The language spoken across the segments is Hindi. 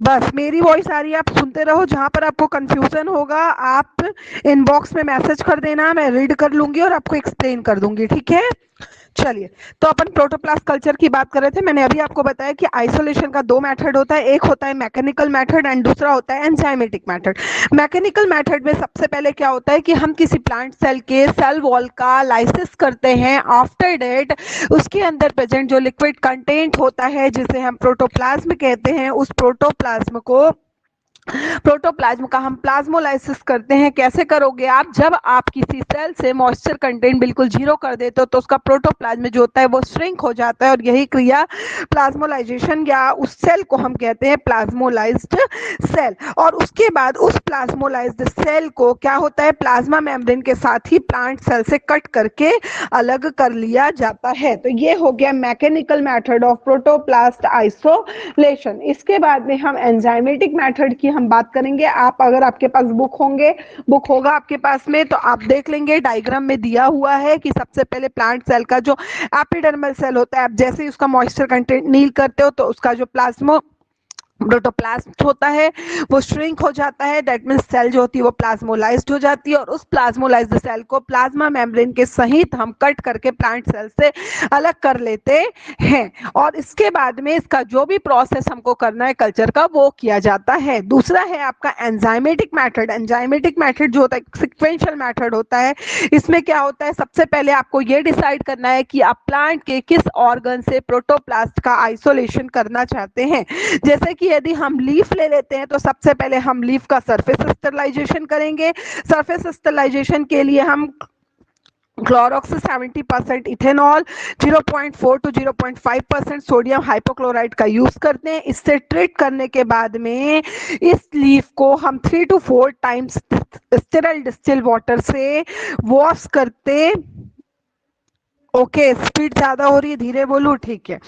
बस मेरी वॉइस आ रही है, आप सुनते रहो। जहां पर आपको कंफ्यूजन होगा आप इनबॉक्स में मैसेज कर देना, मैं रीड कर लूंगी और आपको एक्सप्लेन कर दूंगी, ठीक है। चलिए, तो अपन प्रोटोप्लास्ट कल्चर की बात कर रहे थे। मैंने अभी आपको बताया कि आइसोलेशन का दो मेथड होता है, एक होता है मैकेनिकल मेथड एंड दूसरा होता है एंजाइमेटिक मेथड। मैकेनिकल मेथड में सबसे पहले क्या होता है कि हम किसी प्लांट सेल के सेल वॉल का लाइसिस करते हैं। आफ्टर डेट उसके अंदर प्रेजेंट जो लिक्विड कंटेंट होता है जिसे हम प्रोटोप्लाज्म कहते हैं, उस प्रोटोप्लाज्म का हम प्लाज्मोलाइसिस करते हैं। कैसे करोगे आप? जब आप किसी सेल से मॉइस्चर कंटेंट बिल्कुल जीरो कर देते हो तो उसका प्रोटोप्लाज्म जो होता है वो श्रिंक हो जाता है, और यही क्रिया प्लाज्मोलाइजेशन, या उस सेल को हम कहते हैं प्लाज्मोलाइज्ड सेल। और उसके बाद उस प्लाज्मोलाइज्ड सेल को क्या होता है, प्लाज्मा मेम्ब्रेन के साथ ही प्लांट सेल से कट करके अलग कर लिया जाता है। तो ये हो गया mechanical method of protoplast isolation. इसके बाद में हम एंजाइमेटिक मेथड की हम बात करेंगे। आप अगर आपके पास बुक होगा आपके पास में, तो आप देख लेंगे डायग्राम में दिया हुआ है कि सबसे पहले प्लांट सेल का जो एपिडर्मल सेल होता है, आप जैसे ही उसका मॉइस्चर कंटेंट नील करते हो तो उसका जो प्लाज्मो प्रोटोप्लास्ट होता है वो श्रिंक हो जाता है। दैट मीन्स सेल जो होती है वो प्लाज्मोलाइज्ड हो जाती है, और उस प्लाज्मोलाइज्ड सेल को प्लाज्मा मेम्ब्रेन के सहित हम कट करके प्लांट सेल से अलग कर लेते हैं। और इसके बाद में इसका जो भी प्रोसेस हमको करना है कल्चर का, वो किया जाता है। दूसरा है आपका एंजाइमेटिक मेथड। एंजाइमेटिक मेथड जो होता है सिक्वेंशियल मेथड होता है। इसमें क्या होता है, सबसे पहले आपको ये डिसाइड करना है कि आप प्लांट के किस ऑर्गन से प्रोटोप्लास्ट का आइसोलेशन करना चाहते हैं। जैसे कि यदि हम लीफ ले लेते हैं तो सबसे पहले हम लीफ का सरफेस स्टरलाइजेशन करेंगे। सरफेस स्टरलाइजेशन के लिए हम Clorox 70% ethanol, 0.4 to 0.5% sodium hypochloride का यूज करते हैं। इससे ट्रीट करने के बाद में इस लीफ को हम 3 to 4 times sterile distil water से वॉश करते। ओके, स्पीड ज्यादा हो रही है, धीरे बोलूं? ठीक है।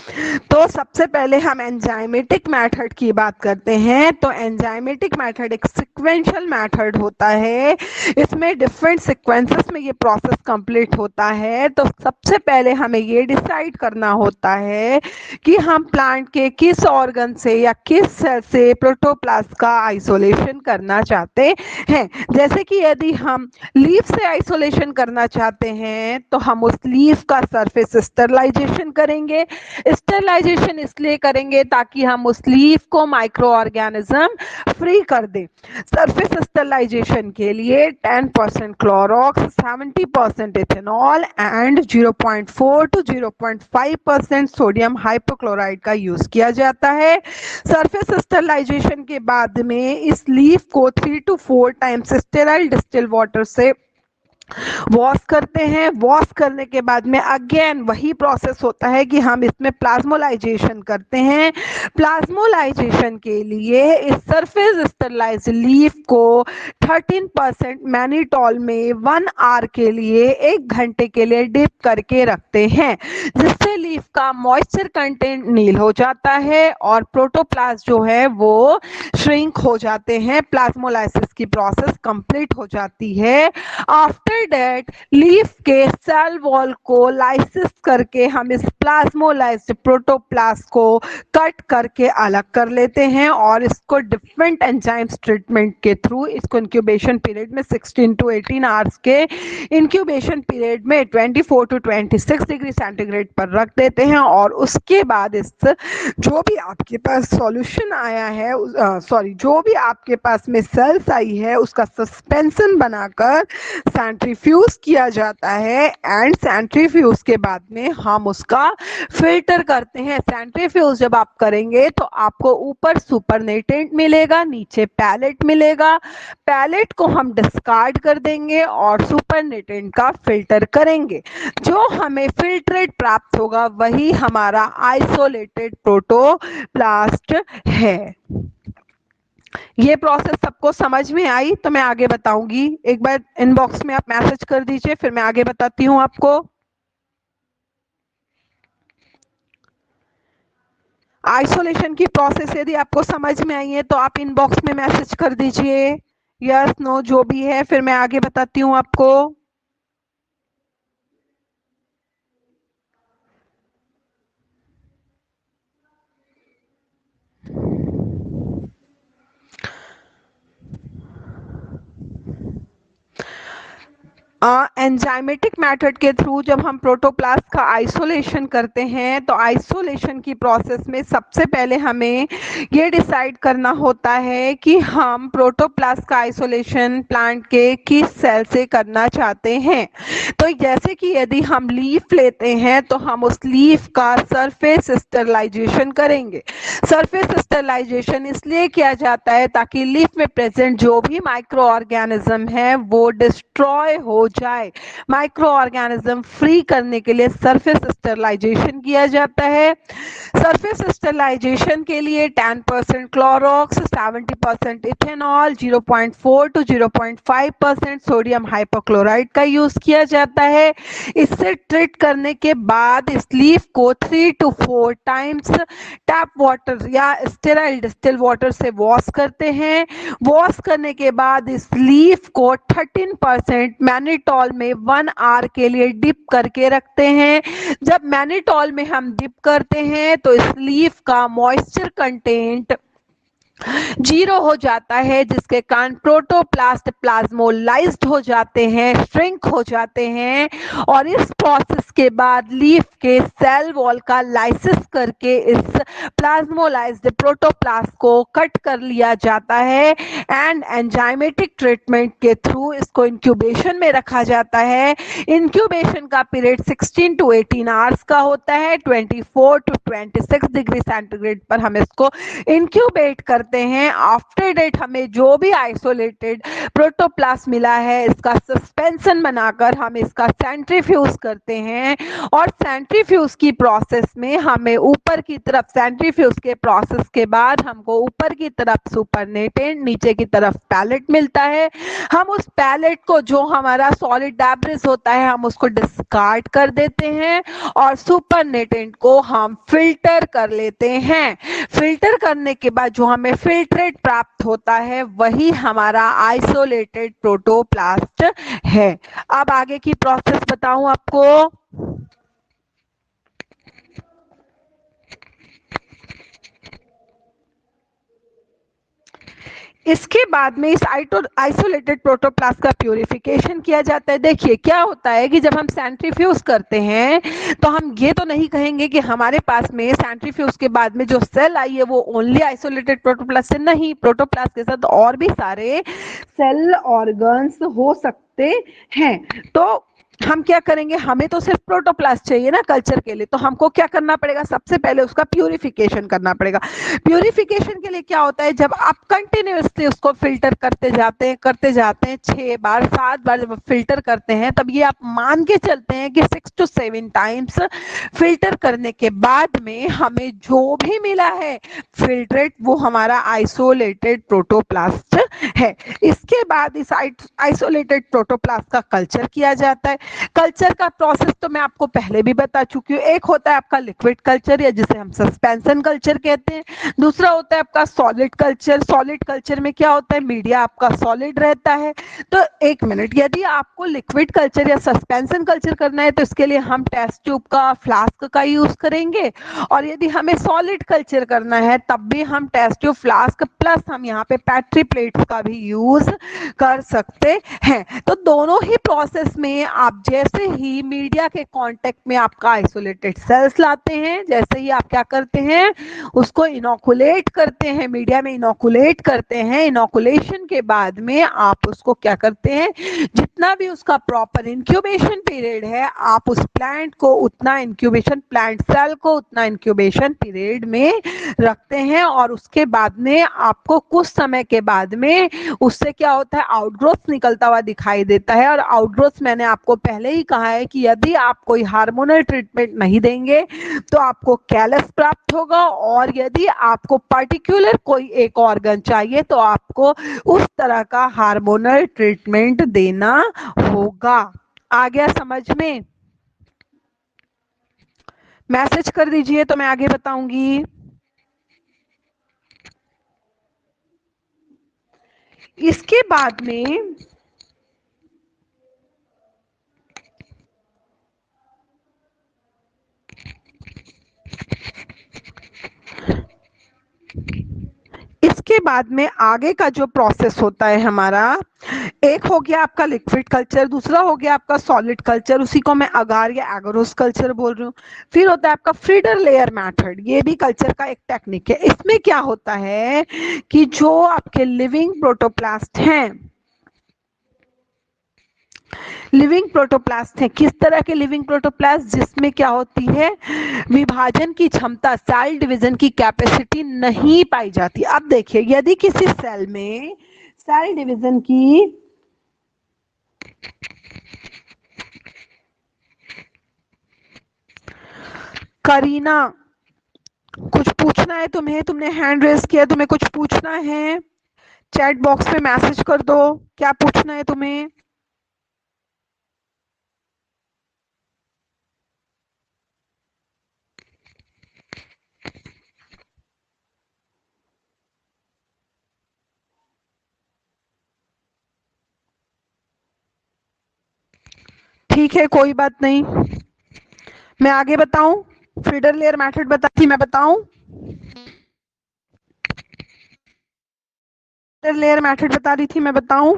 तो सबसे पहले हम एंजाइमेटिक मेथड की बात करते हैं। तो एंजाइमेटिक मेथड एक सिक्वेंशियल मेथड होता है। इसमें डिफरेंट सीक्वेंसेस में ये प्रोसेस कंप्लीट होता है। तो सबसे पहले हमें ये डिसाइड करना होता है कि हम प्लांट के किस ऑर्गन से या किस सेल से प्रोटोप्लास्ट का आइसोलेशन करना चाहते हैं। जैसे कि यदि हम लीफ से आइसोलेशन करना चाहते हैं तो हम उस लीफ का सरफेस स्टरलाइजेशन करेंगे। स्टरलाइजेशन इसलिए करेंगे ताकि हम उस लीफ को माइक्रो ऑर्गेनिज्म फ्री कर दें। सरफेस स्टरलाइजेशन के लिए 10% Clorox, 70% ethanol and 0.4 to 0.5% sodium hypochloride का यूज किया जाता है। सरफेस स्टरलाइजेशन के बाद में इस लीफ को 3 to 4 times sterile distil water से वॉश करते हैं। वॉश करने के बाद में अगेन वही प्रोसेस होता है कि हम इसमें प्लाज्मोलाइजेशन करते हैं। प्लाज्मोलाइजेशन के लिए इस सरफेस स्टरलाइज्ड लीफ को 13% मैनिटॉल में 1 आवर के लिए, 1 घंटे के लिए डिप करके रखते हैं, जिससे लीफ का मॉइस्चर कंटेंट नील हो जाता है और प्रोटोप्लास्ट जो है वो श्रिंक हो जाते हैं। प्लाज्मोलाइसिस की प्रोसेस कंप्लीट हो जाती है। आफ्टर दैट लीफ के सेल वॉल को लाइसिस करके हम इस प्लाज्मोलाइज्ड प्रोटोप्लास्ट को कट करके अलग कर लेते हैं, और इसको डिफरेंट एंजाइम्स ट्रीटमेंट के थ्रू इसको इंक्यूबेशन पीरियड में 16 to 18 आवर्स के इंक्यूबेशन पीरियड में 24 to 26 डिग्री सेंटीग्रेड पर रख देते हैं। और उसके बाद इस जो भी आपके पास सॉल्यूशन आया है, सॉरी, जो भी आपके पास में सेल्स आई है उसका सस्पेंशन बनाकर सेंट्रीफ्यूज किया जाता है। एंड सेंट्रीफ्यूज के बाद में हम उसका फिल्टर करते हैं। सेंट्रीफ्यूज जब आप करेंगे तो आपको ऊपर सुपरनेटेंट मिलेगा, नीचे पैलेट मिलेगा। पैलेट को हम डिस्कार्ड कर देंगे और सुपरनेटेंट का फिल्टर करेंगे। जो हमें फिल्ट्रेट प्राप्त होगा वही हमारा आइसोलेटेड प्रोटोप्लास्ट है। ये प्रोसेस सबको समझ में आई? तो मैं आगे बताऊंगी। एक बार इनबॉक्स में आप मैसेज कर दीजिए, फिर मैं आगे बताती हूँ आपको। आइसोलेशन की प्रोसेस यदि आपको समझ में आई है तो आप इनबॉक्स में मैसेज कर दीजिए, यस नो जो भी है, फिर मैं आगे बताती हूँ आपको। एंजाइमेटिक मेथड के थ्रू जब हम प्रोटोप्लास्ट का आइसोलेशन करते हैं तो आइसोलेशन की प्रोसेस में सबसे पहले हमें ये डिसाइड करना होता है कि हम प्रोटोप्लास्ट का आइसोलेशन प्लांट के किस सेल से करना चाहते हैं। तो जैसे कि यदि हम लीफ लेते हैं तो हम उस लीफ का सरफेस स्टरलाइजेशन करेंगे। सरफेस स्टरलाइजेशन इसलिए किया जाता है ताकि लीफ में प्रेजेंट जो भी माइक्रो ऑर्गेनिज्म है वो डिस्ट्रॉय हो जाए। माइक्रो ऑर्गेनिज्म फ्री करने के लिए सरफेस स्टरलाइजेशन किया जाता है। सरफेस स्टरलाइजेशन के लिए 10% Clorox, 70% ethanol, 0.4 to 0.5% sodium hypochloride का यूज किया जाता है। इससे ट्रीट करने के बाद इस लीफ को 3 to 4 टाइम्स टैप वाटर या स्टेराइल डिस्टिल वाटर से वॉश करते हैं। वॉश करने के बाद इस लीफ को 13% मैनिटॉल में 1 आवर के लिए डिप करके रखते हैं। जब मैनिटॉल में हम डिप करते हैं तो इस लीफ का मॉइस्चर कंटेंट 0 हो जाता है, जिसके कारण प्रोटोप्लास्ट प्लाज्मोलाइज्ड हो जाते हैं, श्रिंक हो जाते हैं और इस प्रोसेस के बाद लीफ के सेल वॉल का लाइसिस करके इस प्लाज्मोलाइज्ड प्रोटोप्लास्ट को कट कर लिया जाता है एंड एंजाइमेटिक ट्रीटमेंट के थ्रू इसको इंक्यूबेशन में रखा जाता है। इंक्यूबेशन का पीरियड 16 to 18 आवर्स का होता है। 24 to 26 डिग्री सेंटीग्रेड पर हम इसको इंक्यूबेट करते हैं। आफ्टर डेट हमें जो भी आइसोलेटेड प्रोटोप्लास्ट मिला है इसका सस्पेंशन बनाकर हम इसका सेंट्रीफ्यूज करते हैं और सेंट्रीफ्यूज की प्रोसेस में हमें ऊपर की तरफ सेंट्रीफ्यूज के प्रोसेस के बाद हमको ऊपर की तरफ सुपरनेटेंट, नीचे की तरफ पैलेट मिलता है। हम उस पैलेट को जो हमारा सॉलिड डेब्रिस होता है हम उसको डिस्कार्ड कर देते हैं और सुपरनेटेंट को हम फिल्टर कर लेते हैं। फिल्टर करने के बाद जो हमें फिल्ट्रेट प्राप्त होता है वही हमारा आइसोलेटेड प्रोटोप्लास्ट है। अब आगे की प्रोसेस बताऊं आपको। इसके बाद में इस आइसोलेटेड प्रोटोप्लास्ट का प्यूरिफिकेशन किया जाता है। देखिए क्या होता है कि जब हम सेंट्रीफ्यूज करते हैं तो हम ये तो नहीं कहेंगे कि हमारे पास में सेंट्रीफ्यूज के बाद में जो सेल आई है वो ओनली आइसोलेटेड प्रोटोप्लास्ट से नहीं, प्रोटोप्लास्ट के साथ और भी सारे सेल ऑर्गन्स हो सकते हैं। तो हम क्या करेंगे, हमें तो सिर्फ प्रोटोप्लास्ट चाहिए ना कल्चर के लिए, तो हमको क्या करना पड़ेगा, सबसे पहले उसका प्यूरिफिकेशन करना पड़ेगा। प्यूरिफिकेशन के लिए क्या होता है, जब आप कंटिन्यूअसली उसको फिल्टर करते जाते हैं 6 बार 7 बार जब फिल्टर करते हैं तब ये आप मान के चलते हैं कि 6 to 7 टाइम्स फिल्टर करने के बाद में हमें जो भी मिला है फिल्ट्रेट वो हमारा आइसोलेटेड प्रोटोप्लास्ट है। इसके बाद इस आइसोलेटेड प्रोटोप्लास्ट का कल्चर किया जाता है। कल्चर का प्रोसेस तो मैं आपको पहले भी बता चुकी हूँ। एक होता है आपका लिक्विड कल्चर या जिसे हम सस्पेंशन कल्चर कहते हैं, दूसरा होता है आपका सॉलिड कल्चर। सॉलिड कल्चर में क्या होता है, मीडिया आपका सॉलिड रहता है। तो एक मिनट, यदि आपको लिक्विड कल्चर या सस्पेंशन कल्चर करना है तो इसके लिए हम टेस्ट ट्यूब का, फ्लास्क का यूज करेंगे और यदि हमें सॉलिड कल्चर करना है तब भी हम टेस्ट ट्यूब, फ्लास्क प्लस हम यहाँ पे पैट्री प्लेट्स का भी यूज कर सकते हैं। तो दोनों ही प्रोसेस में आप जैसे ही मीडिया के कांटेक्ट में आपका आइसोलेटेड सेल्स लाते हैं, जैसे ही आप क्या करते हैं उसको इनोकुलेट करते हैं, मीडिया में इनोकुलेट करते हैं। इनोकुलेशन के बाद में आप उसको क्या करते हैं, जितना भी उसका प्रॉपर इंक्यूबेशन पीरियड है आप उस प्लांट को उतना इंक्यूबेशन, प्लांट सेल को उतना इंक्यूबेशन पीरियड में रखते हैं और उसके बाद में आपको कुछ समय के बाद में उससे क्या होता है, आउटग्रोथ निकलता हुआ दिखाई देता है। और आउटग्रोथ मैंने आपको पहले ही कहा है कि यदि आप कोई हार्मोनल ट्रीटमेंट नहीं देंगे तो आपको कैलस प्राप्त होगा और यदि आपको पर्टिकुलर कोई एक ऑर्गन चाहिए तो आपको उस तरह का हार्मोनल ट्रीटमेंट देना होगा। आ गया समझ में? मैसेज कर दीजिए तो मैं आगे बताऊंगी। इसके बाद में आगे का जो प्रोसेस होता है हमारा एक हो गया आपका लिक्विड कल्चर, दूसरा हो गया आपका सॉलिड कल्चर, उसी को मैं अगार या एगरोस कल्चर बोल रही हूँ। फिर होता है आपका फ्रीडर लेयर मेथड, ये भी कल्चर का एक टेक्निक है। इसमें क्या होता है कि जो आपके लिविंग प्रोटोप्लास्ट हैं, लिविंग प्रोटोप्लास्ट है, किस तरह के लिविंग प्रोटोप्लास्ट, जिसमें क्या होती है, विभाजन की क्षमता, सेल डिवीजन की कैपेसिटी नहीं पाई जाती। अब देखिए, यदि किसी सेल में सेल डिवीजन की करीना, कुछ पूछना है तुम्हें, तुमने हैंड रेज किया, तुम्हें कुछ पूछना है, चैट बॉक्स में मैसेज कर दो, क्या पूछना है तुम्हें। ठीक है, कोई बात नहीं, मैं आगे बताऊं, फीडर लेयर मेथड बताती, मैं बताऊं, फीडर लेयर मेथड बता रही थी, मैं बताऊं।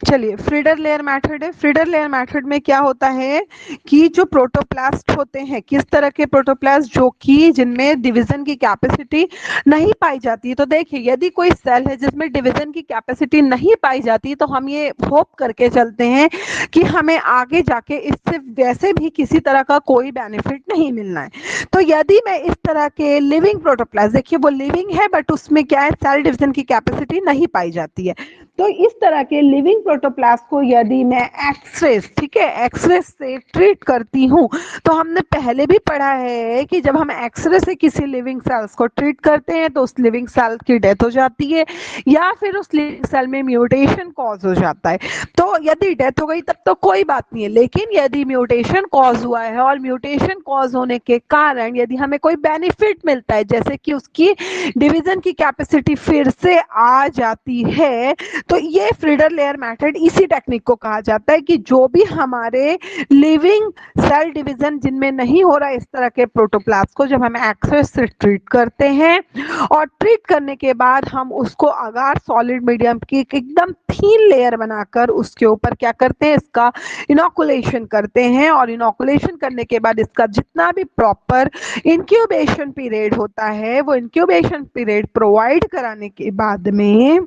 चलिए, फ्रीडर लेयर मेथड है। फ्रीडर लेयर मेथड में क्या होता है कि जो प्रोटोप्लास्ट होते हैं, किस तरह के प्रोटोप्लास्ट, जो कि जिनमें डिवीजन की कैपेसिटी नहीं पाई जाती। तो देखिए, यदि कोई सेल है जिसमें डिवीजन की कैपेसिटी नहीं पाई जाती, तो हम ये होप करके चलते हैं कि हमें आगे जाके इससे वैसे भी किसी तरह का कोई बेनिफिट नहीं मिलना है। तो यदि मैं इस तरह के लिविंग प्रोटोप्लास्ट, देखिए वो लिविंग है बट उसमें क्या है, सेल डिवीजन की कैपेसिटी नहीं पाई जाती है, तो इस तरह के लिविंग प्रोटोप्लास्ट को यदि मैं एक्सरे, ठीक है, एक्सरे से ट्रीट करती हूँ, तो हमने पहले भी पढ़ा है कि जब हम एक्सरे से किसी लिविंग सेल्स को ट्रीट करते हैं तो उस लिविंग सेल की डेथ हो जाती है या फिर उस लिविंग सेल में म्यूटेशन कॉज हो जाता है। तो यदि डेथ हो गई तब तो कोई बात नहीं है, लेकिन यदि म्यूटेशन कॉज हुआ है और म्यूटेशन कॉज होने के कारण यदि हमें कोई बेनिफिट मिलता है, जैसे कि उसकी डिवीजन की कैपेसिटी फिर से आ जाती है, तो ये फ्रीडर लेयर मेथड, इसी टेक्निक को कहा जाता है कि जो भी हमारे लिविंग सेल डिवीजन जिनमें नहीं हो रहा, इस तरह के प्रोटोप्लास्ट को जब हम एक्सेस से ट्रीट करते हैं और ट्रीट करने के बाद हम उसको अगार सॉलिड मीडियम की एकदम थीन लेयर बनाकर उसके ऊपर क्या करते हैं, इसका इनोकुलेशन करते हैं, और इनोकुलेशन करने के बाद इसका जितना भी प्रॉपर इंक्यूबेशन पीरियड होता है, वो इंक्यूबेशन पीरियड प्रोवाइड कराने के बाद में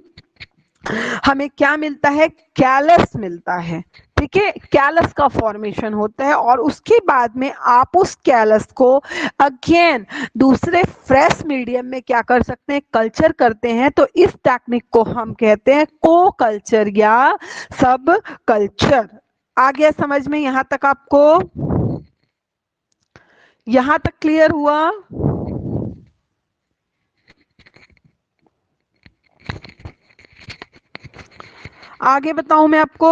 हमें क्या मिलता है, कैलस मिलता है। ठीक है, कैलस का फॉर्मेशन होता है और उसके बाद में आप उस कैलस को अगेन दूसरे फ्रेश मीडियम में क्या कर सकते हैं, कल्चर करते हैं। तो इस टेक्निक को हम कहते हैं को कल्चर या सब कल्चर। आ गया समझ में यहां तक आपको, यहां तक क्लियर हुआ। आगे बताऊं मैं आपको,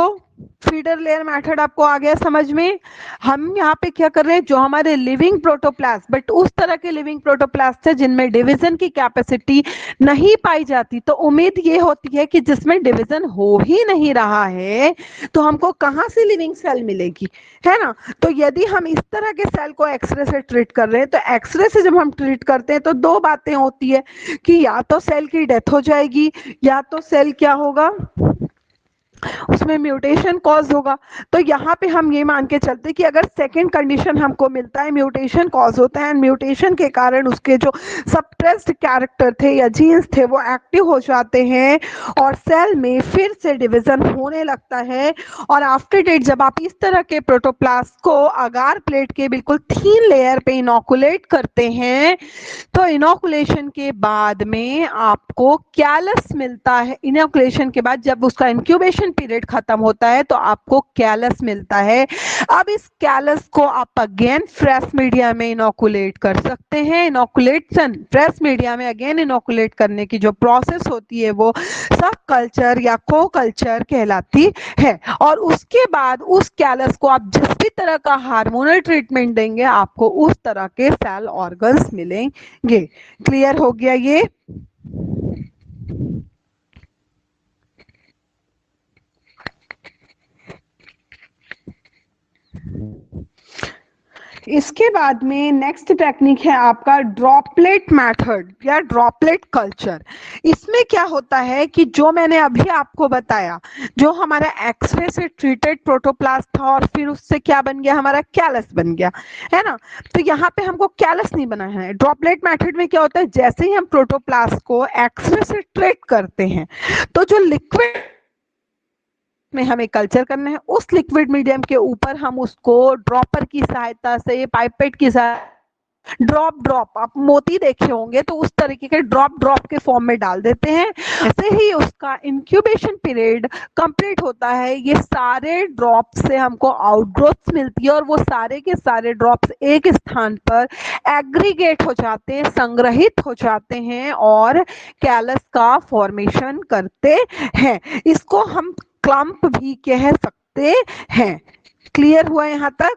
फीडर लेयर मेथड आपको आ गया समझ में। हम यहाँ पे क्या कर रहे हैं, जो हमारे लिविंग प्रोटोप्लास्ट, बट उस तरह के लिविंग प्रोटोप्लास्ट है जिनमें डिवीजन की कैपेसिटी नहीं पाई जाती, तो उम्मीद ये होती है कि जिसमें डिवीजन हो ही नहीं रहा है तो हमको कहाँ से लिविंग सेल मिलेगी, है ना। तो यदि हम इस तरह के सेल को एक्सरे से ट्रीट कर रहे हैं, तो एक्सरे से जब हम ट्रीट करते हैं तो दो बातें होती है कि या तो सेल की डेथ हो जाएगी या तो सेल क्या होगा, उसमें म्यूटेशन कॉज होगा। तो यहाँ पे हम ये मान के चलते कि अगर सेकंड कंडीशन हमको मिलता है, म्यूटेशन कॉज होता है, म्यूटेशन के कारण उसके जो सप्रेस्ड कैरेक्टर थे या जीन्स थे वो एक्टिव हो जाते हैं और सेल में फिर से डिवीजन होने लगता है। और आफ्टर डेट जब आप इस तरह के प्रोटोप्लास्ट को अगार प्लेट के बिल्कुल थीन लेयर पे इनोकुलेट करते हैं, तो इनोकुलेशन के बाद में आपको कैलस मिलता है। इनोकुलेशन के बाद जब उसका इंक्यूबेशन पीरियड खत्म होता है तो आपको कैलस मिलता है। अब इस कैलस को आप अगेन फ्रेश मीडिया में इनोकुलेट कर सकते हैं। इनोकुलेशन फ्रेश मीडिया में अगेन इनोकुलेट करने की जो प्रोसेस होती है वो सब कल्चर या को कल्चर कहलाती है। और उसके बाद उस कैलस को आप जिस भी तरह का हार्मोनल ट्रीटमेंट देंगे आपको उस तरह के सेल ऑर्गन्स मिलेंगे। क्लियर हो गया ये। इसके बाद में नेक्स्ट टेक्निक है आपका ड्रॉपलेट मेथड या ड्रॉपलेट कल्चर। इसमें क्या होता है कि जो मैंने अभी आपको बताया, जो हमारा एक्सरे से ट्रीटेड प्रोटोप्लास्ट था और फिर उससे क्या बन गया, हमारा कैलस बन गया, है ना। तो यहाँ पे हमको कैलस नहीं बना है। ड्रॉपलेट मेथड में क्या होता है, जैसे ही हम प्रोटोप्लास्ट को एक्सरे से ट्रीट करते हैं तो जो लिक्विड में हमें कल्चर करना है, उस लिक्विड मीडियम के ऊपर हम उसको ड्रॉपर की सहायता से, पाइपेट की सहायता, ड्रॉप ड्रॉप, आप मोती देखे होंगे तो उस तरीके के ड्रॉप ड्रॉप के फॉर्म में डाल देते हैं। ऐसे ही उसका इंक्यूबेशन पीरियड कंप्लीट होता है, ये सारे ड्रॉप से हमको आउटग्रोथ मिलती है और वो सारे के सारे ड्रॉप्स एक स्थान पर एग्रीगेट हो जाते हैं, संग्रहित हो जाते हैं और कैलस का फॉर्मेशन करते हैं। इसको हम क्लम्प भी कह सकते हैं। क्लियर हुआ यहाँ तक?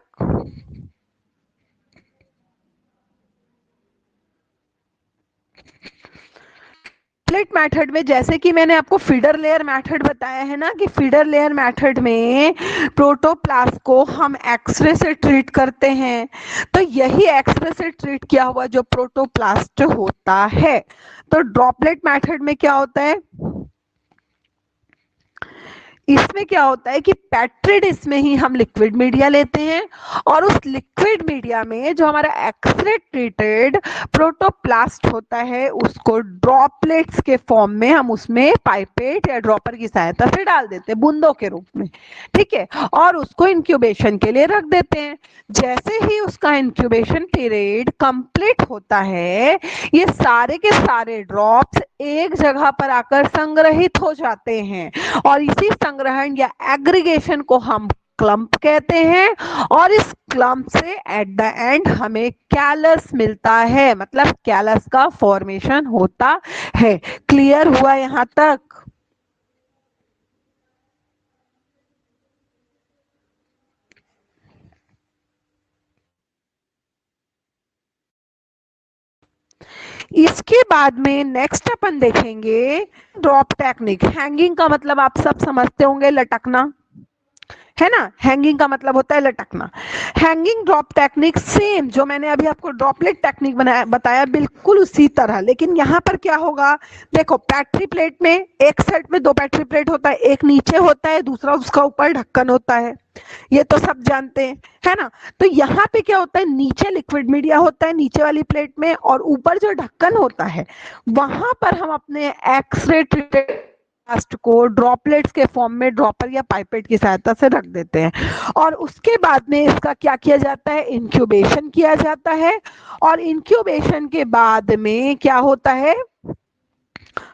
ड्रॉपलेट मेथड में जैसे कि मैंने आपको फीडर लेयर मेथड बताया है ना, कि फीडर लेयर मेथड में प्रोटोप्लास्ट को हम एक्सरे से ट्रीट करते हैं, तो यही एक्सरे से ट्रीट किया हुआ जो प्रोटोप्लास्ट होता है। तो ड्रॉपलेट मेथड में क्या होता है, इसमें क्या होता है कि पेट्री डिश में ही हम लिक्विड मीडिया लेते हैं और उस लिक्विड मीडिया में जो हमारा एक्सरे ट्रीटेड प्रोटोप्लास्ट होता है उसको ड्रॉपलेट्स के फॉर्म में हम उसमें पाइपेट या ड्रॉपर की सहायता से डाल देते हैं, बूंदों के रूप में, ठीक है, और उसको इंक्यूबेशन के लिए रख देते हैं। जैसे ही उसका इंक्यूबेशन पीरियड कंप्लीट होता है, ये सारे के सारे ड्रॉप्स एक जगह पर आकर संग्रहित हो जाते हैं और इसी संग्रहण या एग्रीगेशन को हम क्लम्प कहते हैं और इस क्लम्प से एट द एंड हमें कैलस मिलता है, मतलब कैलस का फॉर्मेशन होता है। क्लियर हुआ यहाँ तक? इसके बाद में नेक्स्ट अपन देखेंगे ड्रॉप टेक्निक। हैंगिंग का मतलब आप सब समझते होंगे, लटकना, है ना। हैंगिंग का मतलब होता है लटकना। हैंगिंग ड्रॉप टेक्निक सेम जो मैंने अभी आपको ड्रॉपलेट टेक्निक बताया, बिल्कुल उसी तरह, लेकिन यहाँ पर क्या होगा, देखो बैटरी प्लेट में एक सेट में दो बैटरी प्लेट होता है, एक नीचे होता है, दूसरा उसका ऊपर ढक्कन होता है, ये तो सब जानते हैं, है ना। तो यहाँ पे क्या होता है, नीचे लिक्विड मीडिया होता है नीचे वाली प्लेट में और ऊपर जो ढक्कन होता है वहां पर हम अपने एक्सरे ट्रीटेड प्लास्ट को ड्रॉपलेट्स के फॉर्म में ड्रॉपर या पाइपेट की सहायता से रख देते हैं और उसके बाद में इसका क्या किया जाता है, इंक्यूबेशन किया जाता है और इंक्यूबेशन के बाद में क्या होता है,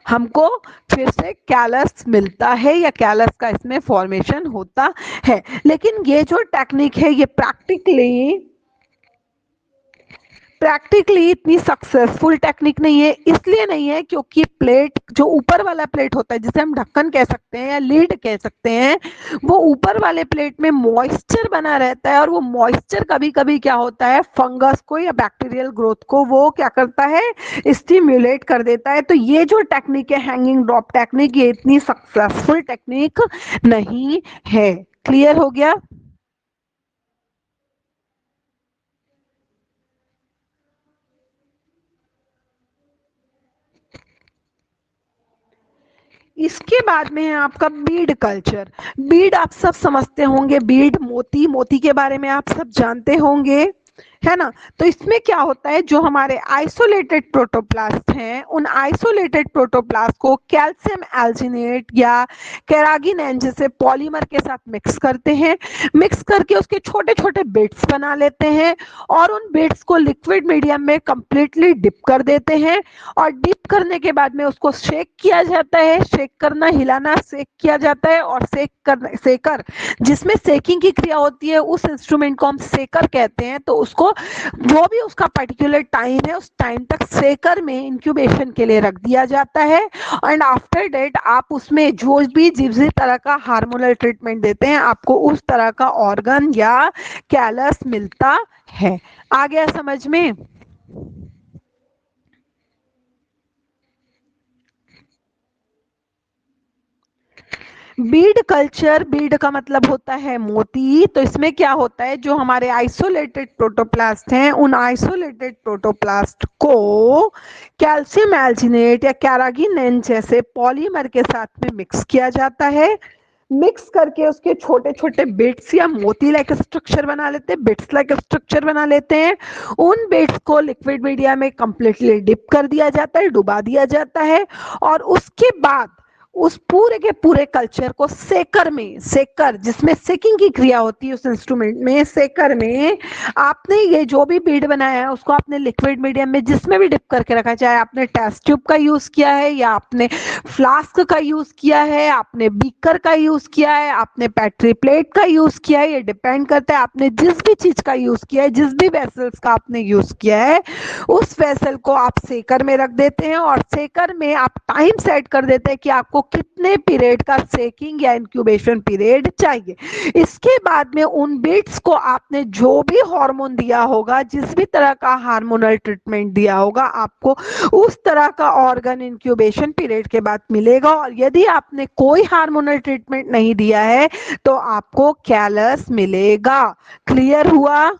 हमको फिर से कैलस मिलता है या कैलस का इसमें फॉर्मेशन होता है। लेकिन ये जो टेक्निक है ये प्रैक्टिकली इतनी सक्सेसफुल टेक्निक नहीं है। इसलिए नहीं है क्योंकि प्लेट, जो ऊपर वाला प्लेट होता है जिसे हम ढक्कन कह सकते हैं या लीड कह सकते हैं, वो ऊपर वाले प्लेट में मॉइस्चर बना रहता है और वो मॉइस्चर कभी कभी क्या होता है, फंगस को या बैक्टीरियल ग्रोथ को वो क्या करता है, स्टिम्युलेट कर देता है। तो ये जो टेक्निक है हैंगिंग ड्रॉप टेक्निक, ये इतनी सक्सेसफुल टेक्निक नहीं है। क्लियर हो गया? इसके बाद में है आपका बीड कल्चर। बीड आप सब समझते होंगे, बीड मोती, मोती के बारे में आप सब जानते होंगे, है ना। तो इसमें क्या होता है, जो हमारे आइसोलेटेड प्रोटोप्लास्ट हैं उन आइसोलेटेड प्रोटोप्लास्ट को कैल्शियम एल्जिनेट या कैरागिन जैसे पॉलीमर के साथ मिक्स करते हैं, मिक्स करके उसके छोटे छोटे बिट्स बना लेते हैं और उन बिट्स को लिक्विड मीडियम में कंप्लीटली डिप कर देते हैं और डिप करने के बाद में उसको शेक किया जाता है, शेक करना, हिलाना, शेक किया जाता है और सेकर, जिसमें सेकिंग की क्रिया होती है उस इंस्ट्रूमेंट को हम सेकर कहते हैं। तो उसको, वो भी उसका पर्टिकुलर टाइम है, उस टाइम तक सेकर में इंक्यूबेशन के लिए रख दिया जाता है एंड आफ्टर डेट आप उसमें जो भी जिस तरह का हार्मोनल ट्रीटमेंट देते हैं आपको उस तरह का ऑर्गन या कैलस मिलता है। आ गया समझ में? बीड कल्चर, बीड का मतलब होता है मोती। तो इसमें क्या होता है, जो हमारे आइसोलेटेड प्रोटोप्लास्ट हैं उन आइसोलेटेड प्रोटोप्लास्ट को कैल्शियम एल्जिनेट या कैरागिनेन जैसे पॉलीमर के साथ में मिक्स किया जाता है। मिक्स करके उसके छोटे छोटे बिट्स या मोती लाइक स्ट्रक्चर बना लेते हैं, बिट्स लाइक स्ट्रक्चर बना लेते हैं। उन बिट्स को लिक्विड मीडिया में कंप्लीटली डिप कर दिया जाता है, डुबा दिया जाता है। और उसके बाद उस पूरे के पूरे कल्चर को सेकर में, सेकर जिसमें सेकिंग की क्रिया होती है उस इंस्ट्रूमेंट में, सेकर में आपने ये जो भी बीड बनाया है उसको आपने लिक्विड मीडियम में जिसमें भी डिप करके रखा है, चाहे आपने टेस्ट ट्यूब का यूज किया है या आपने फ्लास्क का यूज किया है, आपने बीकर का यूज किया है, आपने पेट्री प्लेट का यूज किया है, ये डिपेंड करता है आपने जिस भी चीज का यूज किया है, जिस भी वेसल्स का आपने यूज किया है, उस वेसल को आप सेकर में रख देते हैं और सेकर में आप टाइम सेट कर देते हैं कि आपको कितने पीरियड का सेकिंग या इंक्यूबेशन पीरियड चाहिए। इसके बाद में उन बीट्स को आपने जो भी हार्मोन दिया होगा, जिस भी तरह का हार्मोनल ट्रीटमेंट दिया होगा, आपको उस तरह का ऑर्गन इंक्यूबेशन पीरियड के बाद मिलेगा। और यदि आपने कोई हार्मोनल ट्रीटमेंट नहीं दिया है तो आपको कैलस मिलेगा। क्लियर हुआ?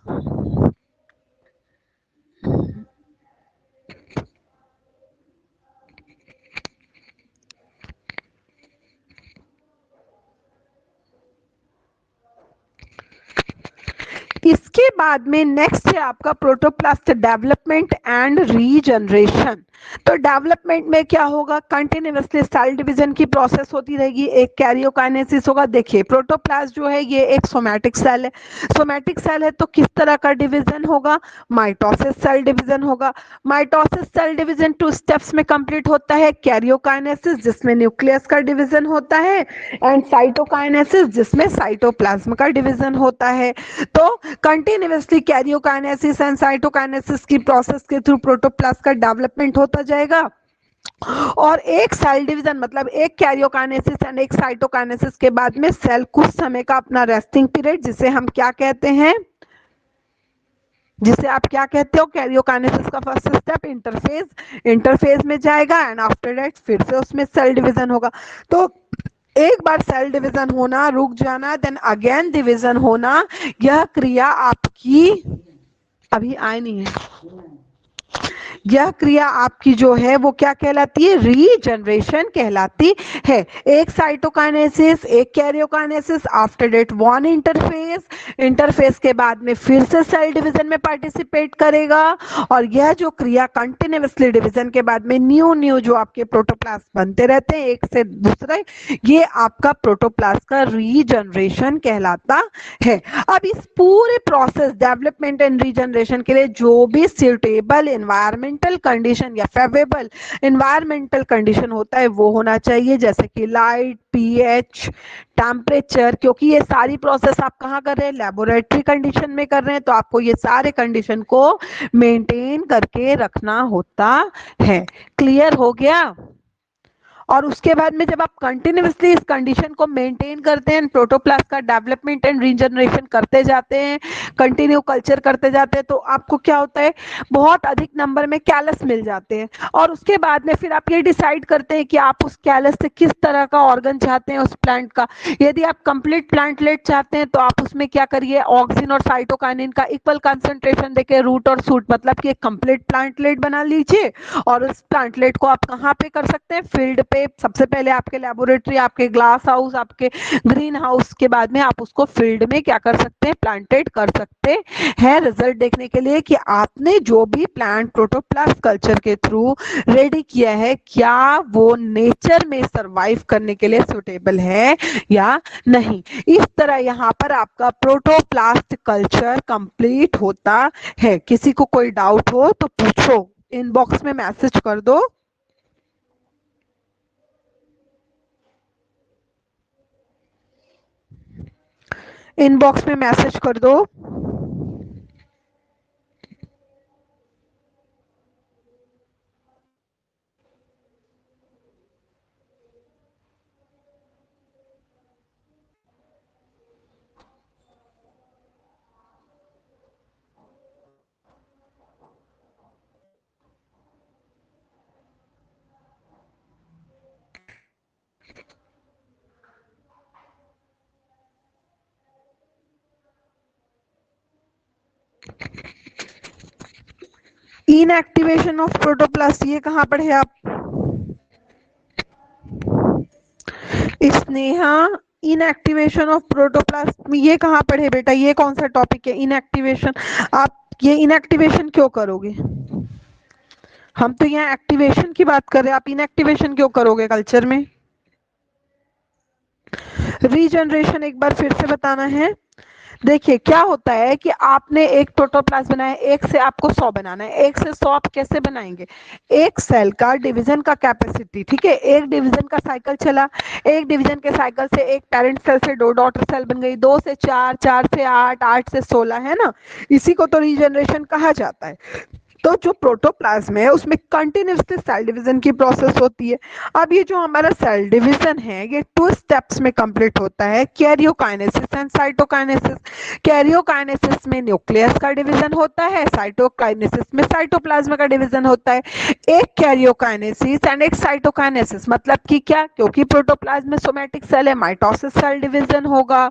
इसके बाद में नेक्स्ट है आपका प्रोटोप्लास्ट डेवलपमेंट एंड रीजनरेशन। तो डेवलपमेंट में क्या होगा, कंटिन्यूअसली सेल डिवीजन की प्रोसेस होती रहेगी, एक कैरियोकाइनेसिस होगा। देखिए प्रोटोप्लास्ट जो है ये एक सोमैटिक सेल है, सोमैटिक सेल है तो किस तरह का डिवीजन होगा, माइटोसिस सेल डिवीजन होगा। माइटोसिस सेल डिवीजन 2 स्टेप्स में कंप्लीट होता है, कैरियोकाइनेसिस जिसमें न्यूक्लियस का डिवीजन होता है एंड साइटोकाइनेसिस जिसमें साइटोप्लाज्म का डिवीजन होता है। तो कंटिन्यूअसली कैरियोकाइनेसिस एंड साइटोकाइनेसिस की प्रोसेस के थ्रू प्रोटोप्लास्ट का डेवलपमेंट होता जाएगा। और एक सेल डिवीजन मतलब एक कैरियोकाइनेसिस एंड एक साइटोकाइनेसिस के बाद में सेल कुछ समय का अपना रेस्टिंग पीरियड, जिसे हम क्या कहते हैं, जिसे आप क्या कहते हो, कैरियोकाइनेसिस का फर्स्ट स्टेप इंटरफेज, इंटरफेज में जाएगा एंड आफ्टर दैट फिर से उसमें सेल डिवीजन होगा। तो एक बार सेल डिवीजन होना, रुक जाना, देन अगेन डिवीजन होना, यह क्रिया आपकी अभी आए नहीं है, यह क्रिया आपकी जो है वो क्या कहलाती है, रीजनरेशन कहलाती है। एक साइटोकाइनेसिस, एक karyokinesis, after that one interphase, interphase के बाद में फिर से सेल डिवीजन में पार्टिसिपेट करेगा। और यह जो क्रिया कंटिन्यूअसली डिवीजन के बाद में न्यू न्यू जो आपके प्रोटोप्लास्ट बनते रहते हैं एक से दूसरे, ये आपका प्रोटोप्लास्ट का रीजनरेशन कहलाता है। अब इस पूरे प्रोसेस डेवलपमेंट एंड रीजनरेशन के लिए जो भी सुटेबल एनवायरमेंटल कंडीशन या फेवरेबल एनवायरमेंटल कंडीशन होता है वो होना चाहिए, जैसे कि लाइट, पीएच, टेम्परेचर। क्योंकि ये सारी प्रोसेस आप कहाँ कर रहे हैं, लेबोरेटरी कंडीशन में कर रहे हैं, तो आपको ये सारे कंडीशन को मेंटेन करके रखना होता है। क्लियर हो गया? और उसके बाद में जब आप कंटिन्यूअसली इस कंडीशन को मेंटेन करते हैं, प्रोटोप्लास्ट का डेवलपमेंट एंड रीजनरेशन करते जाते हैं, कंटिन्यू कल्चर करते जाते हैं, तो आपको क्या होता है, बहुत अधिक नंबर में कैलस मिल जाते हैं। और उसके बाद में फिर आप ये डिसाइड करते हैं कि आप उस कैलस से किस तरह का ऑर्गन चाहते हैं उस प्लांट का। यदि आप कंप्लीट प्लांटलेट चाहते हैं तो आप उसमें क्या करिए, ऑक्सिन और साइटोकाइनिन का इक्वल कंसंट्रेशन देके रूट और सूट मतलब कि एक कंप्लीट प्लांटलेट बना लीजिए। और उस प्लांटलेट को आप कहाँ पे कर सकते हैं, फील्ड पे। सबसे पहले आपके लेबोरेटरी, आपके ग्लास हाउस, आपके ग्रीन हाउस के बाद में आप उसको फील्ड में क्या कर सकते हैं, प्लांटेड कर सकते हैं, रिजल्ट देखने के लिए कि आपने जो भी प्लांट प्रोटोप्लास्ट कल्चर के थ्रू रेडी किया है क्या वो नेचर में सरवाइव करने के लिए सुटेबल है या नहीं। इस तरह यहाँ पर आपका प्रोटोप्लास्ट कल्चर कंप्लीट होता है। किसी को कोई डाउट हो तो पूछो, इनबॉक्स में मैसेज कर दो। इनबॉक्स में मैसेज कर दो। इनएक्टिवेशन ऑफ प्रोटोप्लास्ट ये कहाँ पढ़े आप? स्नेहा, इनएक्टिवेशन ऑफ प्रोटोप्लास्ट ये कहाँ पढ़े बेटा? ये कौन सा टॉपिक है इनएक्टिवेशन? आप ये इनएक्टिवेशन क्यों करोगे? हम तो यहाँ एक्टिवेशन की बात कर रहे हैं, आप इनएक्टिवेशन क्यों करोगे कल्चर में? रीजनरेशन एक बार फिर से बताना है। देखिए क्या होता है कि आपने एक प्रोटोप्लास्ट बनाया, एक से आपको 100 बनाना है। एक से 100 आप कैसे बनाएंगे? एक सेल का डिवीजन का कैपेसिटी, ठीक है, एक डिवीजन का साइकिल चला, एक डिवीजन के साइकिल से एक पेरेंट सेल से 2 डॉटर सेल बन गई, 2 से 4, 4 से 8, 8 से 16, है ना? इसी को तो रीजनरेशन कहा जाता है। तो जो प्रोटोप्लाज्म है उसमें कंटिन्यूसली सेल डिवीजन की प्रोसेस होती है। अब ये जो हमारा सेल डिवीजन है ये 2 स्टेप्स में कंप्लीट होता है, कैरियोकाइनेसिस एंड साइटोकाइनेसिस। कैरियोकाइनेसिस में न्यूक्लियस का डिवीजन होता है, साइटोकाइनेसिस में साइटोप्लाज्म का डिवीजन होता है। एक कैरियोकाइनेसिस एंड एक साइटोकाइनेसिस मतलब कि क्या? क्योंकि प्रोटोप्लाज्म में सोमैटिक सेल है, माइटोसिस सेल डिवीजन होगा।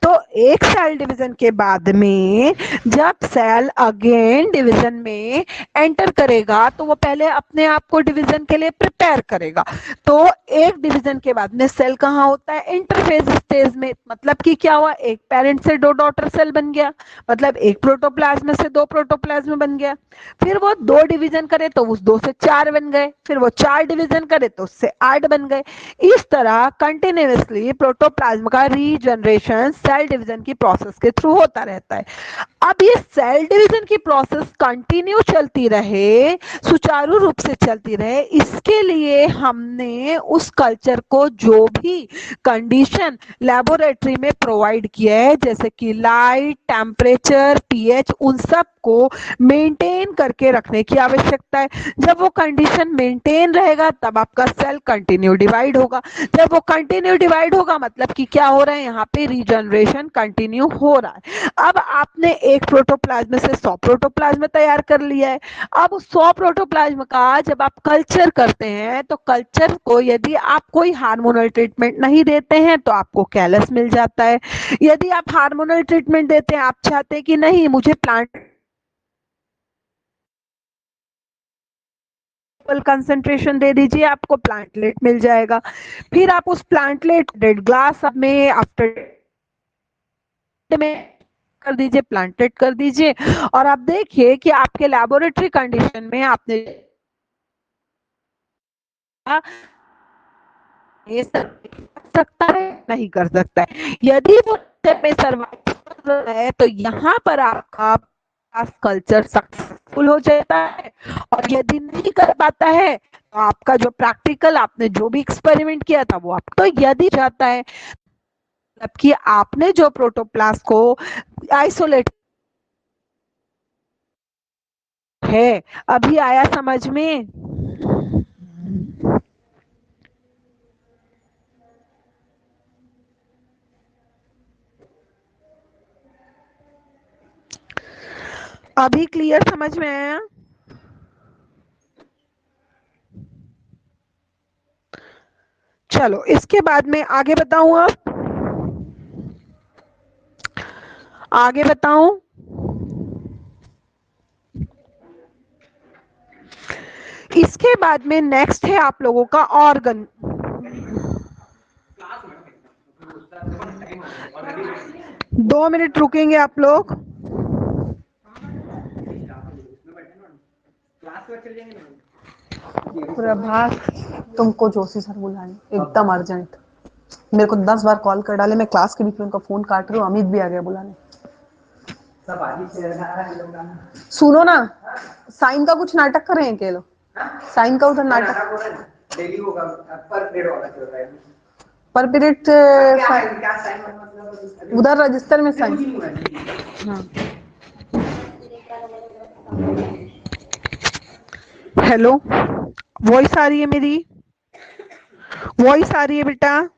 तो एक सेल डिवीजन के बाद में जब सेल अगेन डिवीजन में एंटर करेगा तो वो पहले अपने आप को डिवीजन के लिए प्रिपेयर करेगा। तो एक डिवीजन के बाद में सेल कहाँ होता है? इंटरफेज स्टेज में। मतलब कि क्या हुआ? एक पेरेंट से 2 डॉटर सेल बन गया, मतलब एक प्रोटोप्लाज्म से 2 प्रोटोप्लाज्म बन गया। फिर वो 2 डिवीजन करे तो उस 2 से 4 बन गए, फिर वो 4 डिवीजन करे तो उससे 8 बन गए। इस तरह कंटिन्यूअसली प्रोटोप्लाज्म का रीजनरेशन सेल डिवीजन की प्रोसेस के थ्रू होता रहता है। अब ये सेल डिवीजन की प्रोसेस कंटिन्यू चलती रहे, सुचारू रूप से चलती रहे, इसके लिए हमने उस कल्चर को जो भी कंडीशन लेबोरेटरी में प्रोवाइड किया है, जैसे कि लाइट, टेम्परेचर, पीएच, उन सब को मेंटेन करके रखने की आवश्यकता है। जब वो कंडीशन मेंटेन रहेगा तब आपका सेल कंटिन्यू डिवाइड होगा। जब वो कंटिन्यू डिवाइड होगा मतलब कि क्या हो रहा है? यहाँ पे रीजनरेशन कंटिन्यू हो रहा है। अब आपने एक प्रोटोप्लाज्म से 100 प्रोटोप्लाज्म तैयार कर लिया है। अब 100 प्रोटोप्लाज्म का जब आप कल्चर करते हैं तो कल्चर को यदि आप कोई हार्मोनल ट्रीटमेंट नहीं देते हैं तो आपको कैलस मिल जाता है। यदि आप हार्मोनल ट्रीटमेंट देते हैं, आप चाहते हैं कि नहीं मुझे प्लांट कंसंट्रेशन दे दीजिए, आपको प्लांटलेट मिल जाएगा। फिर आप उस प्लांटलेट 1.5 ग्लास में आफ्टर में कर दीजिए, प्लांटेड कर दीजिए, और आप देखिए कि आपके लेबोरेटरी कंडीशन में आपने ये सकता है नहीं कर सकता है। यदि वो में सर्वाइव कर रहा है तो यहाँ पर आपका कल्चर सक्सेसफुल हो जाता है। और यदि नहीं कर पाता है तो आपका जो प्रैक्टिकल आपने जो भी एक्सपेरिमेंट किया था वो आप तो यदि जाता है, जबकि आपने जो प्रोटोप्लास्ट को आइसोलेट है। अभी आया समझ में? अभी क्लियर समझ में आया? चलो इसके बाद में आगे बताऊं, आप आगे बताऊं? इसके बाद में नेक्स्ट है आप लोगों का ऑर्गन। 2 मिनट रुकेंगे आप लोग। प्रभास, तुमको जोशी सर बुलाए एकदम अर्जेंट। मेरे को 10 बार कॉल कर डाले, मैं क्लास के बीच में उनका फोन काट रही हूँ। अमित भी आ गया बुलाने। सुनो ना, साइन का कुछ नाटक कर रहे हैं के लोग? साइन का उधर नाटक डेली होगा, पर पीरियड वाला चल रहा है। पर पीरियड उधर रजिस्टर में साइन। हाँ। हेलो, वॉइस आ रही है मेरी? वॉइस आ रही है बेटा?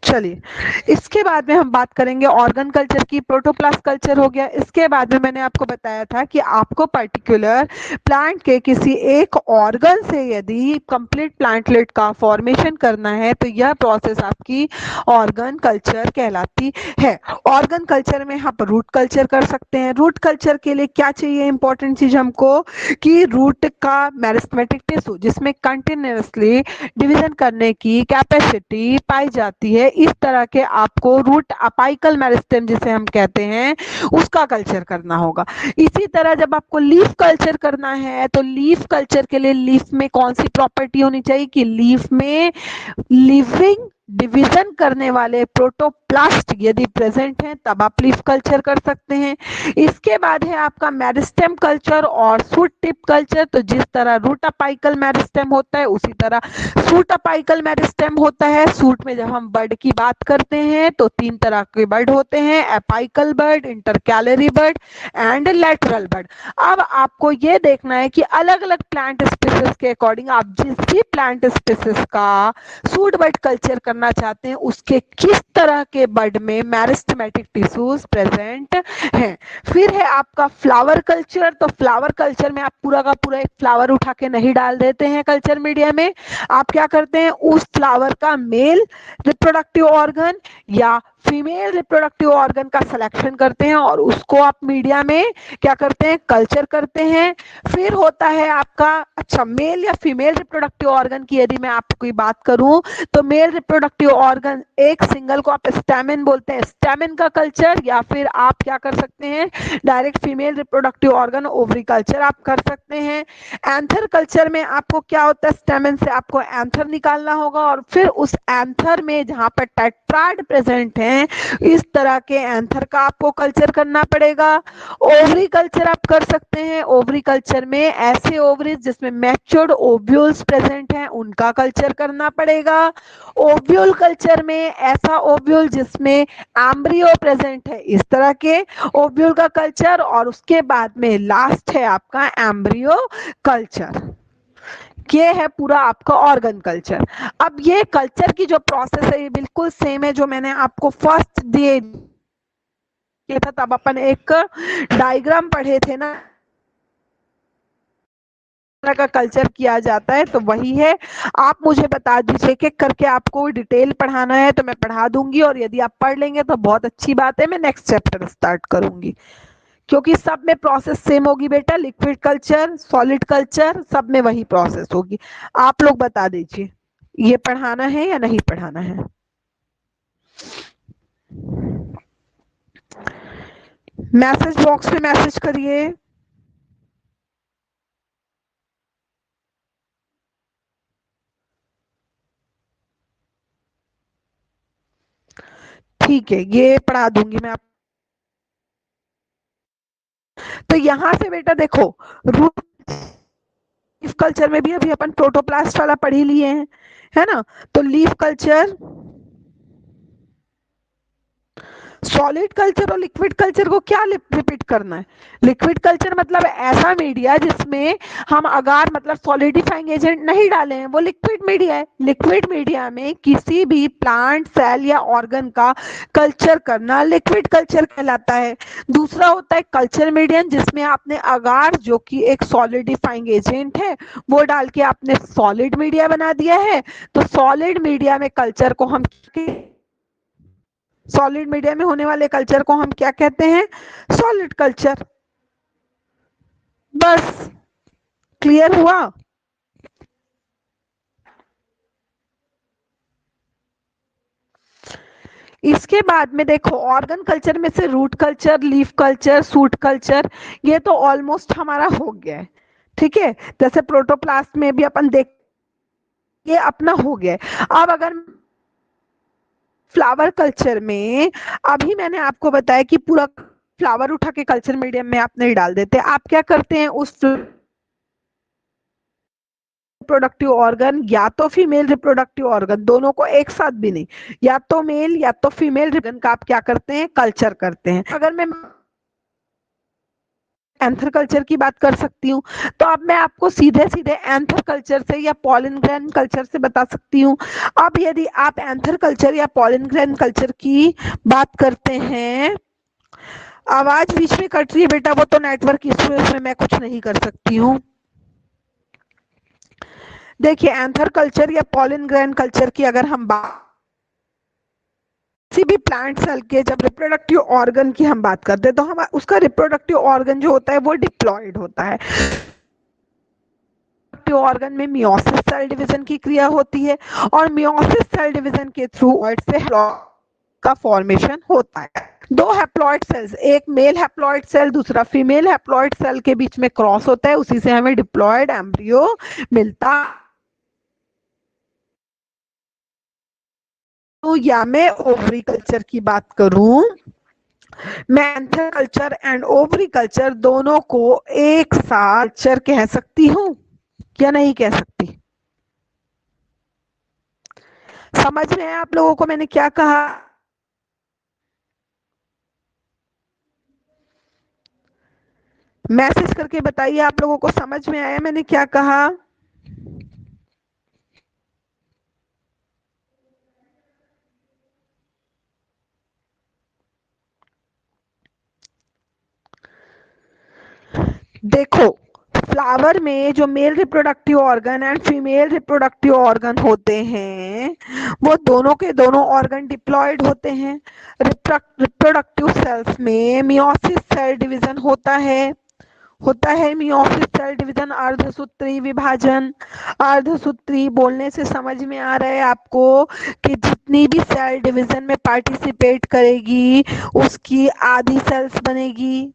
चलिए, इसके बाद में हम बात करेंगे ऑर्गन कल्चर की। प्रोटोप्लास्ट कल्चर हो गया। इसके बाद में मैंने आपको बताया था कि आपको पर्टिकुलर प्लांट के किसी एक ऑर्गन से यदि कंप्लीट प्लांटलेट का फॉर्मेशन करना है तो यह प्रोसेस आपकी ऑर्गन कल्चर कहलाती है। ऑर्गन कल्चर में आप रूट कल्चर कर सकते हैं। रूट कल्चर के लिए क्या चाहिए इंपॉर्टेंट चीज हमको, कि रूट का मेरिस्टेमेटिक टिश्यू जिसमें कंटिन्यूअसली डिवीजन करने की कैपेसिटी पाई जाती है, इस तरह के आपको रूट अपाइकल मेरिस्टेम जिसे हम कहते हैं उसका कल्चर करना होगा। इसी तरह जब आपको लीफ कल्चर करना है तो लीफ कल्चर के लिए लीफ में कौन सी प्रॉपर्टी होनी चाहिए, कि लीफ में लिविंग डिवीजन करने वाले प्रोटोप्लास्ट यदि प्रेजेंट हैं तब आप लीफ कल्चर कर सकते हैं। इसके बाद है आपका मेरिस्टेम कल्चर और सूट टिप कल्चर। तो जिस तरह रूट अपाइकल मेरिस्टेम होता है उसी तरह सूट अपाइकल मेरिस्टेम होता है। सूट में जब हम बर्ड की बात करते हैं तो 3 तरह के बर्ड होते हैं, apical bird, intercalary bird and lateral bud. अब आपको ये देखना है कि अलग अलग प्लांट स्पीसीज के अकॉर्डिंग आप जिस भी प्लांट स्पीसीज का सूट बर्ड कल्चर करना चाहते हैं उसके किस तरह के बर्ड में मेरिस्टेमेटिक टिश्यूज प्रेजेंट हैं। फिर है आपका फ्लावर कल्चर। तो फ्लावर कल्चर में आप पूरा का पूरा एक फ्लावर उठा के नहीं डाल देते हैं कल्चर मीडिया में। आप क्या करते हैं, उस फ्लावर का मेल रिप्रोडक्टिव ऑर्गन या फीमेल रिप्रोडक्टिव ऑर्गन का सिलेक्शन करते हैं और उसको आप मीडिया में क्या करते हैं, कल्चर करते हैं। फिर होता है आपका, अच्छा मेल या फीमेल रिप्रोडक्टिव ऑर्गन की यदि मैं आपकी बात करूं तो मेल रिप्रोडक्टिव ऑर्गन एक सिंगल को आप स्टैमेन बोलते हैं, स्टैमेन का कल्चर, या फिर आप क्या कर सकते हैं direct female reproductive organ ovary culture आप कर सकते हैं। एंथर कल्चर में आपको क्या होता है, स्टेमेन से आपको एंथर निकालना होगा और फिर उस एंथर में जहां पर टेट्राड प्रेजेंट हैं इस तरह के एंथर का आपको कल्चर करना पड़ेगा। ओवरी कल्चर आप कर सकते हैं। ओवरी कल्चर में ऐसे ओवरीज जिसमें मैच्योर्ड ओव्यूल्स प्रेजेंट हैं उनका कल्चर करना पड़ेगा। ओव्यूल कल्चर में ऐसा ओव्यूल जिसमें एम्ब्रियो प्रेजेंट है, इस तरह के ओव्यूल का कल्चर। और उसके बाद में लास्ट है आपका एम्ब्रियो कल्चर। ये है पूरा आपका ऑर्गन कल्चर। अब ये कल्चर की जो प्रोसेस है ये बिल्कुल सेम है जो मैंने आपको फर्स्ट दिए था, तब अपन एक डायग्राम पढ़े थे ना का कल्चर किया जाता है, तो वही है। आप मुझे बता दीजिए कि करके आपको डिटेल पढ़ाना है तो मैं पढ़ा दूंगी, और यदि आप पढ़ लेंगे तो बहुत अच्छी बात है, मैं नेक्स्ट चैप्टर स्टार्ट करूंगी। क्योंकि सब में प्रोसेस सेम होगी बेटा, लिक्विड कल्चर सॉलिड कल्चर सब में वही प्रोसेस होगी। आप लोग बता दीजिए ये पढ़ाना है या नहीं पढ़ाना है। मैसेज बॉक्स में मैसेज करिए। ठीक है, ये पढ़ा दूंगी मैं आप। तो यहां से बेटा देखो, रूट लीफ कल्चर में भी अभी अपन प्रोटोप्लास्ट वाला पढ़ ही लिए हैं, है ना। तो लीफ कल्चर, सॉलिड कल्चर और लिक्विड कल्चर को क्या रिपीट करना है। लिक्विड कल्चर मतलब ऐसा मीडिया जिसमें हम अगार मतलब सॉलिडिफाइंग एजेंट नहीं डाले हैं, वो लिक्विड मीडिया है। लिक्विड मीडिया में किसी भी प्लांट सेल या ऑर्गन का कल्चर करना लिक्विड कल्चर कहलाता है। दूसरा होता है कल्चर मीडियम जिसमें आपने अगार जो कि एक सॉलिडिफाइंग एजेंट है वो डाल के आपने सॉलिड मीडिया बना दिया है। तो सॉलिड मीडिया में कल्चर को हम, सॉलिड मीडिया में होने वाले कल्चर को हम क्या कहते हैं, सॉलिड कल्चर। बस क्लियर हुआ। इसके बाद में देखो ऑर्गन कल्चर में से root culture, leaf culture, shoot culture, ये तो ऑलमोस्ट हमारा हो गया है। ठीक है, जैसे प्रोटोप्लास्ट में भी अपन देख, ये अपना हो गया है। अब अगर फ्लावर कल्चर में, अभी मैंने आपको बताया कि पूरा फ्लावर उठा के कल्चर मीडियम में आप नहीं डाल देते, आप क्या करते हैं उस रिप्रोडक्टिव ऑर्गन या तो फीमेल रिप्रोडक्टिव ऑर्गन, दोनों को एक साथ भी नहीं, या तो मेल या तो फीमेल ऑर्गन का आप क्या करते हैं, कल्चर करते हैं। अगर मैं एंथर कल्चर की बात कर सकती हूँ। तो अब मैं आपको सीधे सीधे एंथर कल्चर से या पॉलन ग्रेन कल्चर से बता सकती हूँ। अब यदि आप एंथर कल्चर या पॉलन ग्रेन कल्चर की बात करते हैं, आवाज बीच में कट रही है बेटा, वो तो नेटवर्क इशू है, उसमें मैं कुछ नहीं कर सकती हूँ। देखिए एंथर कल्चर या पॉलन ग्रेन कल्चर की अगर हम बात, किसी भी प्लांट सेल के जब रिप्रोडक्टिव ऑर्गन की हम बात करते हैं तो हम उसका रिप्रोडक्टिव ऑर्गन जो होता है वो डिप्लॉयड होता है। रिप्रोडक्टिव ऑर्गन में मियोसिस सेल डिवीजन की क्रिया होती है और मियोसिस सेल डिवीजन के थ्रू से का फॉर्मेशन होता है। दो हैप्लॉइड सेल्स, एक मेल हैप्लॉइड सेल दूसरा फीमेल हैप्लॉइड सेल के बीच में क्रॉस होता है, उसी से हमें डिप्लॉयड एम्ब्रियो मिलता। तो या मैं ओवरी कल्चर की बात करूं, मैं anther culture and ovary culture दोनों को एक साथ कल्चर कह सकती हूँ या नहीं कह सकती? समझ में है आप लोगों को मैंने क्या कहा? मैसेज करके बताइए आप लोगों को समझ में आया मैंने क्या कहा? देखो फ्लावर में जो male reproductive organ and female reproductive organ होते हैं वो दोनों के दोनों ऑर्गन डिप्लॉयड होते हैं। रिप्रोडक्टिव सेल्स में मियोसिस सेल डिवीजन होता है मियोसिस सेल डिवीजन, अर्धसूत्री विभाजन। अर्धसूत्री बोलने से समझ में आ रहा है आपको कि जितनी भी सेल डिवीजन में पार्टिसिपेट करेगी उसकी आधी सेल्स बनेगी।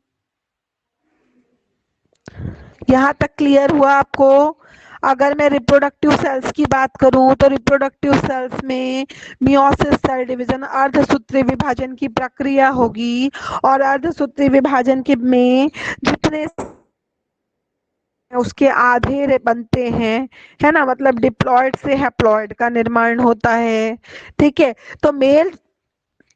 यहाँ तक क्लियर हुआ आपको? अगर मैं रिप्रोडक्टिव सेल्स की बात करूं तो रिप्रोडक्टिव सेल्स में मियोसिस सेल डिवीजन अर्धसूत्री विभाजन की प्रक्रिया होगी और अर्धसूत्री विभाजन के में जितने उसके आधे बनते हैं, है ना, मतलब डिप्लॉयड से हैप्लॉयड का निर्माण होता है। ठीक है, तो मेल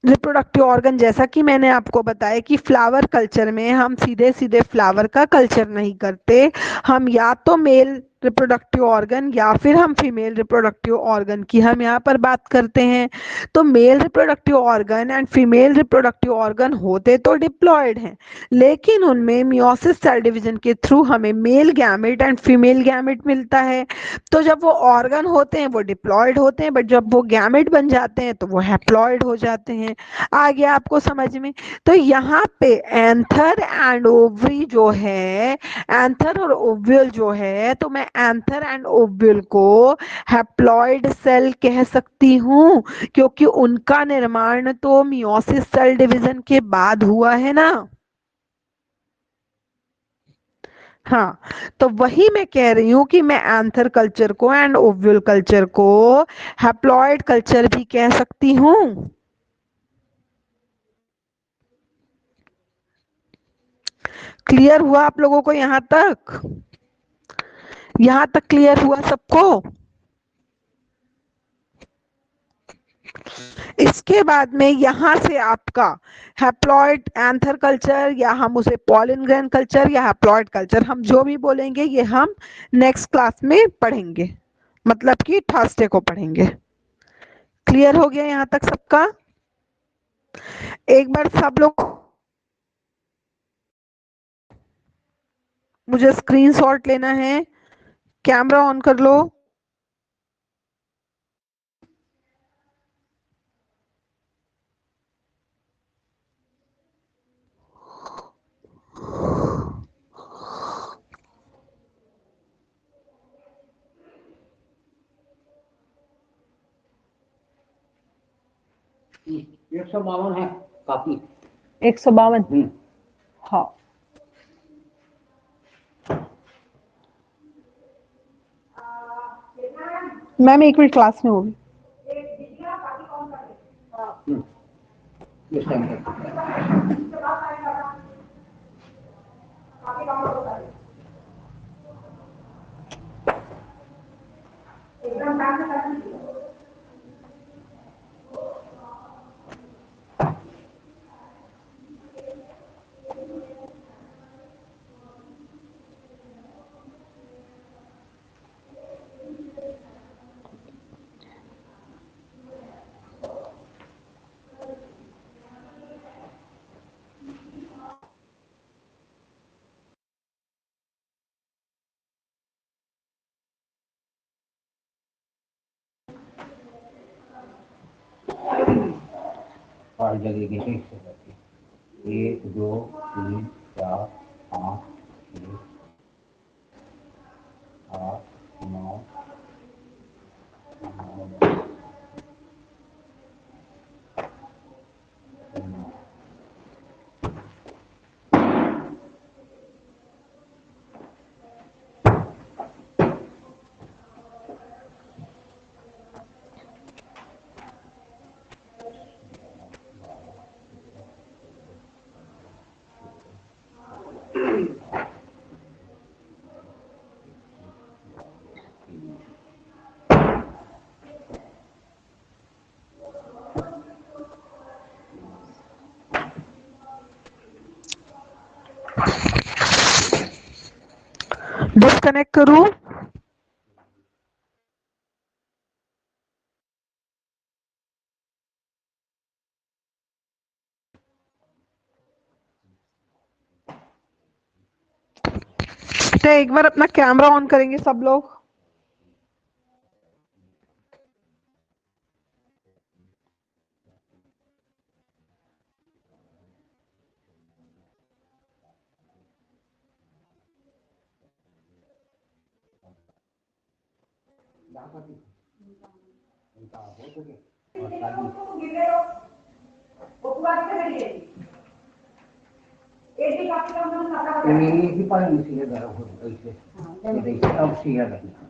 रिप्रोडक्टिव ऑर्गन जैसा कि मैंने आपको बताया कि फ्लावर कल्चर में हम सीधे सीधे फ्लावर का कल्चर नहीं करते, हम या तो मेल रिप्रोडक्टिव ऑर्गन या फिर हम फीमेल रिप्रोडक्टिव ऑर्गन की हम यहाँ पर बात करते हैं। तो male reproductive organ and female reproductive organ होते तो डिप्लॉयड हैं, लेकिन उनमें मियोसिस सेल डिवीजन के थ्रू हमें male gamete and female gamete मिलता है। तो जब वो ऑर्गन होते हैं वो डिप्लॉयड होते हैं, बट जब वो गैमेट बन जाते हैं तो वो हैप्लॉयड हो जाते हैं। आ गया आपको समझ में? तो यहाँ पे एंथर एंड ओवरी जो है, एंथर और ओव्यूल जो है, तो मैं एंथर एंड ओव्यूल को हैप्लॉयड सेल कह सकती हूँ क्योंकि उनका निर्माण तो मियोसिस सेल डिवीजन के बाद हुआ है ना। हाँ, तो वही मैं कह रही हूँ कि मैं एंथर कल्चर को एंड ओव्यूल कल्चर को हैप्लॉयड कल्चर भी कह सकती हूँ। क्लियर हुआ आप लोगों को यहाँ तक? यहाँ तक क्लियर हुआ सबको? इसके बाद में यहाँ से आपका हैप्लॉयड एंथर कल्चर या हम उसे पॉलन ग्रेन कल्चर या हैप्लॉयड कल्चर हम जो भी बोलेंगे ये हम नेक्स्ट क्लास में पढ़ेंगे, मतलब कि थर्सडे को पढ़ेंगे। क्लियर हो गया यहाँ तक सबका? एक बार सब लोग मुझे स्क्रीनशॉट लेना है, कैमरा ऑन कर लो। एक 152 है काफी। 152। हाँ, मैम एक मिनट क्लास में होगी। इस टाइम पे पार्ट जगेगी तो इससे करके 1 2 3 4 5 6 8 9 डिस्कनेक्ट करूं? तो एक बार अपना कैमरा ऑन करेंगे सब लोग। ही पानी सीधे गरम हो ऐसे अब सीधा रखना